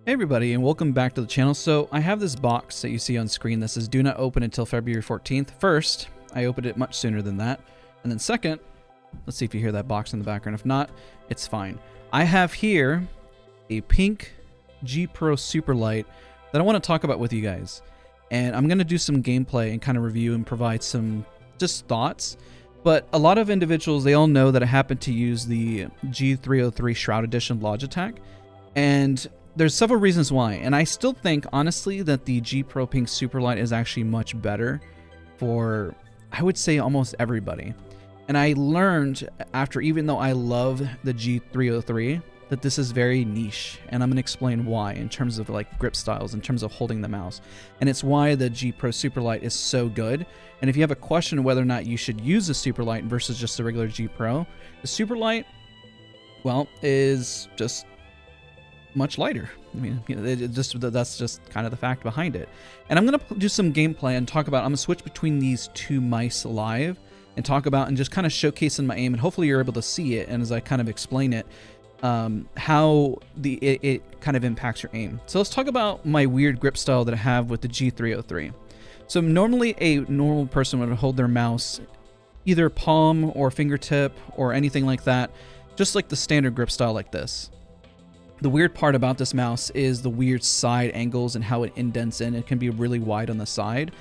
Hey everybody, and welcome back to the channel. So I have this box that you see on screen that says do not open until February 14th. First, I opened it much sooner than that. And then second, let's see if you hear that box in the background. If not, it's fine. I have here a pink G Pro Superlight that I want to talk about with you guys. And I'm going to do some gameplay and kind of review and provide some just thoughts. But a lot of individuals, they all know that I happen to use the G303 Shroud Edition Logitech. And there's several reasons why, and I still think, honestly, that the G Pro Pink Superlight is actually much better for, I would say, almost everybody. And I learned after, even though I love the G303, that this is very niche, and I'm going to explain why in terms of like grip styles, in terms of holding the mouse. And it's why the G Pro Superlight is so good. And if you have a question whether or not you should use the Superlight versus just the regular G Pro, the Superlight, well, is just much lighter. I mean, you know, that's just kind of the fact behind it. And I'm going to do some gameplay and talk about, I'm going to switch between these two mice live and talk about and just kind of showcasing my aim, and hopefully you're able to see it, and as I kind of explain it, how it kind of impacts your aim. So let's talk about my weird grip style that I have with the G303. So normally a normal person would hold their mouse either palm or fingertip or anything like that, just like the standard grip style like this. The weird part about this mouse is the weird side angles and how it indents in. It can be really wide on the side.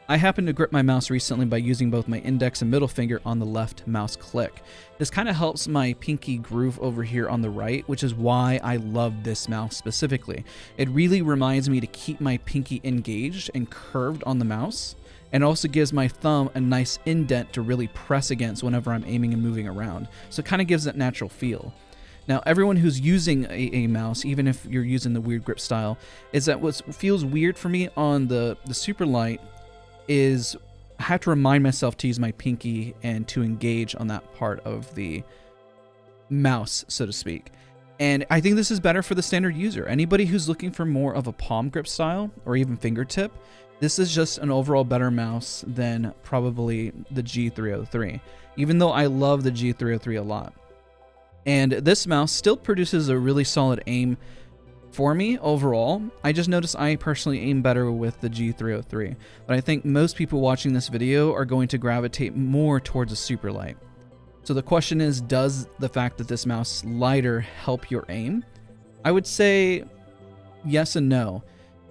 I happened to grip my mouse recently by using both my index and middle finger on the left mouse click. This kind of helps my pinky groove over here on the right, which is why I love this mouse specifically. It really reminds me to keep my pinky engaged and curved on the mouse, and also gives my thumb a nice indent to really press against whenever I'm aiming and moving around. So it kind of gives that natural feel. Now, everyone who's using a mouse, even if you're using the weird grip style, is that what feels weird for me on the Superlight is I have to remind myself to use my pinky and to engage on that part of the mouse, so to speak. And I think this is better for the standard user. Anybody who's looking for more of a palm grip style or even fingertip, this is just an overall better mouse than probably the G303, even though I love the G303 a lot. And this mouse still produces a really solid aim for me overall. I just noticed I personally aim better with the G303, but I think most people watching this video are going to gravitate more towards a Superlight. So the question is, does the fact that this mouse is lighter help your aim? I would say yes and no.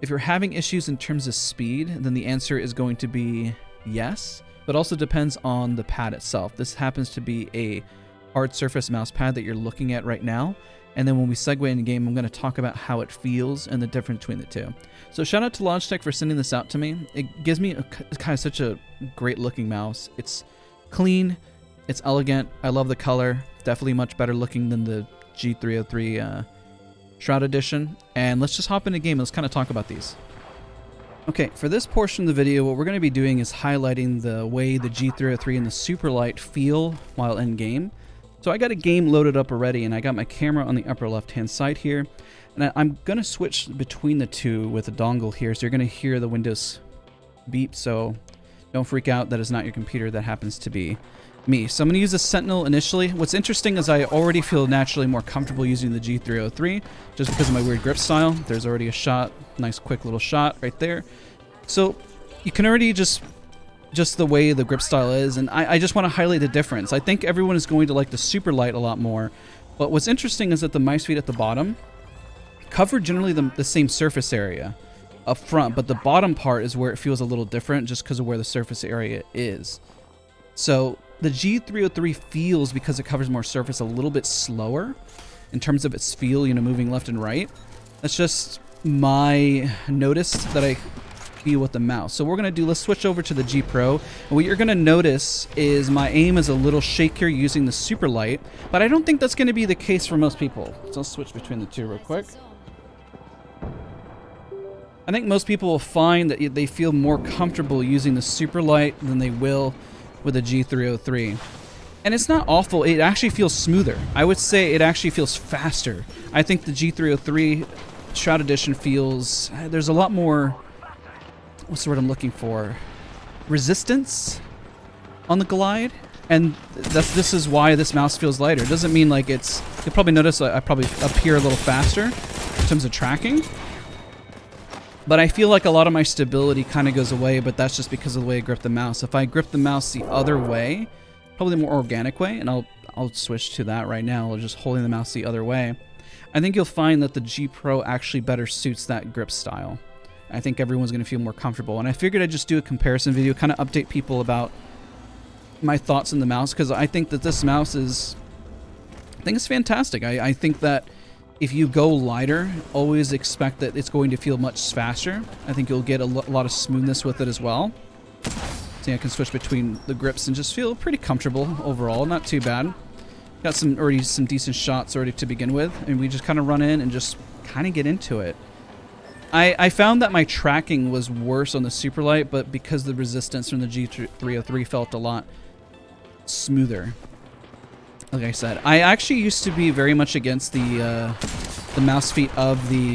If you're having issues in terms of speed, then the answer is going to be yes, but also depends on the pad itself. This happens to be a hard surface mouse pad that you're looking at right now, and then when we segue into game, I'm going to talk about how it feels and the difference between the two. So shout out to Logitech for sending this out to me. It gives me kind of such a great looking mouse. It's clean, it's elegant, I love the color, definitely much better looking than the G303 Shroud Edition. And let's just hop into game and let's kind of talk about these. Okay, for this portion of the video, what we're going to be doing is highlighting the way the G303 and the Superlight feel while in game. So I got a game loaded up already, and I got my camera on the upper left-hand side here. And I'm going to switch between the two with a dongle here, so you're going to hear the Windows beep, so don't freak out. That is not your computer. That happens to be me. So I'm going to use the Sentinel initially. What's interesting is I already feel naturally more comfortable using the G303 just because of my weird grip style. There's already a shot, nice quick little shot right there. So you can already just the way the grip style is, and I just want to highlight the difference. I think everyone is going to like the Superlight a lot more, but what's interesting is that the mice feet at the bottom cover generally the same surface area up front, but the bottom part is where it feels a little different just because of where the surface area is. So the G303 feels, because it covers more surface, a little bit slower in terms of its feel, you know, moving left and right. That's just my notice that I feel with the mouse. So we're going to do, let's switch over to the G Pro. And what you're going to notice is my aim is a little shakier using the Superlight, but I don't think that's going to be the case for most people. So let's switch between the two real quick. I think most people will find that they feel more comfortable using the Superlight than they will with the G303. And it's not awful, it actually feels smoother. I would say it actually feels faster. I think the G303 Shroud Edition feels, there's a lot more, what's the word I'm looking for? Resistance on the glide. And this is why this mouse feels lighter. It doesn't mean like it's, you'll probably notice I probably appear a little faster in terms of tracking. But I feel like a lot of my stability kind of goes away, but that's just because of the way I grip the mouse. If I grip the mouse the other way, probably the more organic way, and I'll switch to that right now, just holding the mouse the other way, I think you'll find that the G Pro actually better suits that grip style. I think everyone's going to feel more comfortable. And I figured I'd just do a comparison video, kind of update people about my thoughts on the mouse, because I think that this mouse is, I think it's fantastic. I think that if you go lighter, always expect that it's going to feel much faster. I think you'll get a lot of smoothness with it as well. So I can switch between the grips and just feel pretty comfortable overall. Not too bad. Got already some decent shots already to begin with, and we just kind of run in and just kind of get into it. I found that my tracking was worse on the Superlight, but because the resistance from the G303 felt a lot smoother. Like I said, I actually used to be very much against the mouse feet of the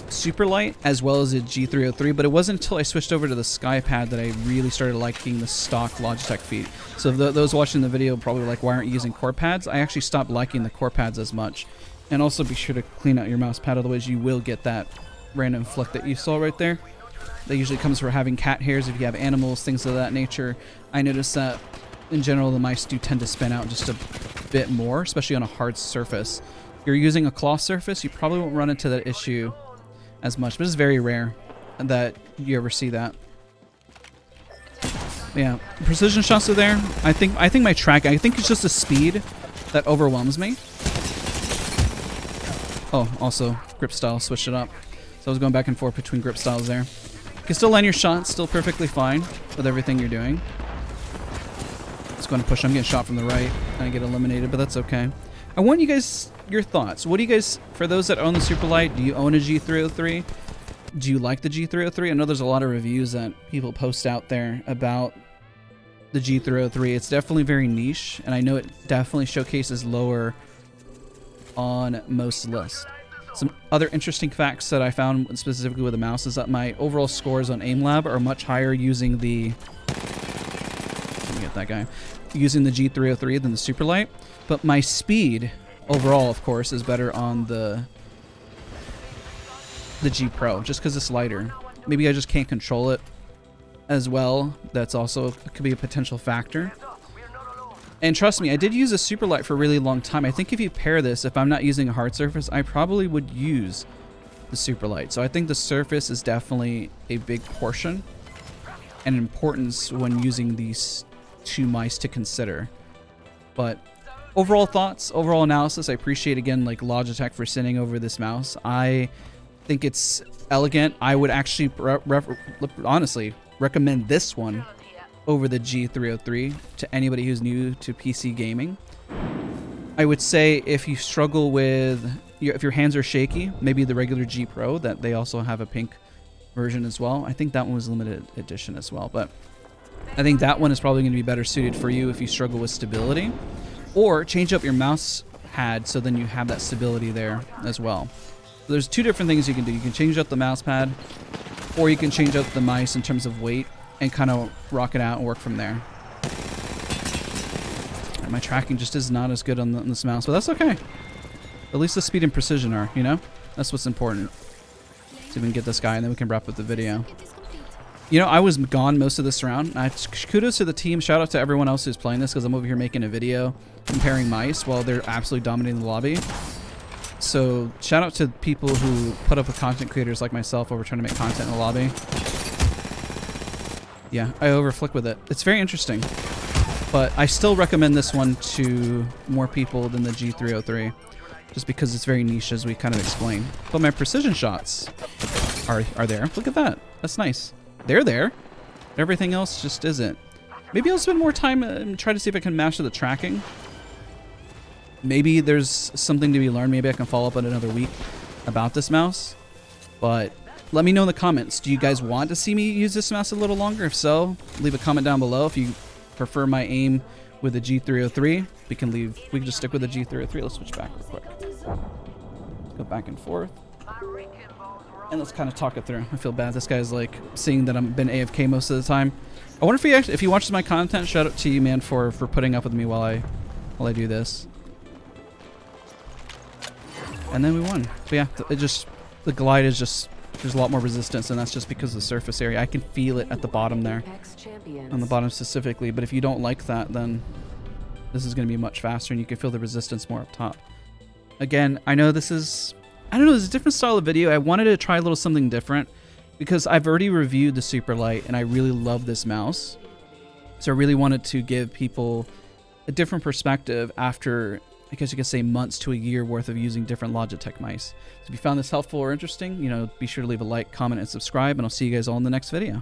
Superlight as well as the G303, but it wasn't until I switched over to the SkyPad that I really started liking the stock Logitech feet. So those watching the video probably like, why aren't you using core pads? I actually stopped liking the core pads as much. And also be sure to clean out your mouse pad, otherwise you will get that random flick that you saw right there. That usually comes from having cat hairs if you have animals, things of that nature. I noticed that in general the mice do tend to spin out just a bit more, especially on a hard surface. If you're using a cloth surface, you probably won't run into that issue as much, but it's very rare that you ever see that. Yeah, precision shots are there. I think my track, I think it's just the speed that overwhelms me. Oh, also grip style, switched it up. So I was going back and forth between grip styles there. You can still land your shots, still perfectly fine with everything you're doing. Just going to push. I'm getting shot from the right and I get eliminated, but that's okay. I want you guys, your thoughts. What do you guys, for those that own the Superlight, do you own a G303? Do you like the G303? I know there's a lot of reviews that people post out there about the G303. It's definitely very niche, and I know it definitely showcases lower on most lists. Some other interesting facts that I found specifically with the mouse is that my overall scores on AimLab are much higher using the, let me get that guy, using the G303 than the Superlight, but my speed overall, of course, is better on the G Pro, just because it's lighter. Maybe I just can't control it as well. That's also could be a potential factor. And trust me, I did use a Superlight for a really long time. I think if you pair this, if I'm not using a hard surface, I probably would use the Superlight. So I think the surface is definitely a big portion and importance when using these two mice to consider. But overall thoughts, overall analysis, I appreciate again like Logitech for sending over this mouse. I think it's elegant. I would actually honestly recommend this one over the G303 to anybody who's new to PC gaming. I would say if you struggle with, if your hands are shaky, maybe the regular G Pro, that they also have a pink version as well. I think that one was limited edition as well, but I think that one is probably going to be better suited for you if you struggle with stability, or change up your mouse pad so then you have that stability there as well. So there's two different things you can do. You can change up the mouse pad, or you can change up the mice in terms of weight and kind of rock it out and work from there. And my tracking just is not as good on this mouse, but that's okay. At least the speed and precision are, you know? That's what's important. So we can get this guy and then we can wrap up the video. You know, I was gone most of this round. Kudos to the team. Shout out to everyone else who's playing this, because I'm over here making a video comparing mice while they're absolutely dominating the lobby. So shout out to people who put up with content creators like myself while we're trying to make content in the lobby. Yeah, I overflick with it. It's very interesting. But I still recommend this one to more people than the G303, just because it's very niche, as we kind of explained. But my precision shots are there. Look at that. That's nice. They're there. Everything else just isn't. Maybe I'll spend more time and try to see if I can master the tracking. Maybe there's something to be learned. Maybe I can follow up on another week about this mouse. But let me know in the comments. Do you guys want to see me use this mouse a little longer? If so, leave a comment down below. If you prefer my aim with the G303, we can just stick with the G303. Let's switch back real quick. Let's go back and forth. And let's kind of talk it through. I feel bad. This guy's like seeing that I've been AFK most of the time. I wonder if he watches my content. Shout out to you, man, for putting up with me while I do this. And then we won. But yeah, the glide is just there's a lot more resistance, and that's just because of the surface area. I can feel it at the bottom there, on the bottom specifically, but if you don't like that, then this is going to be much faster, and you can feel the resistance more up top. Again, I know this is, I don't know, this is a different style of video. I wanted to try a little something different because I've already reviewed the Superlight, and I really love this mouse. So I really wanted to give people a different perspective after, I guess you could say, months to a year worth of using different Logitech mice. So if you found this helpful or interesting, you know, be sure to leave a like, comment, and subscribe, and I'll see you guys all in the next video.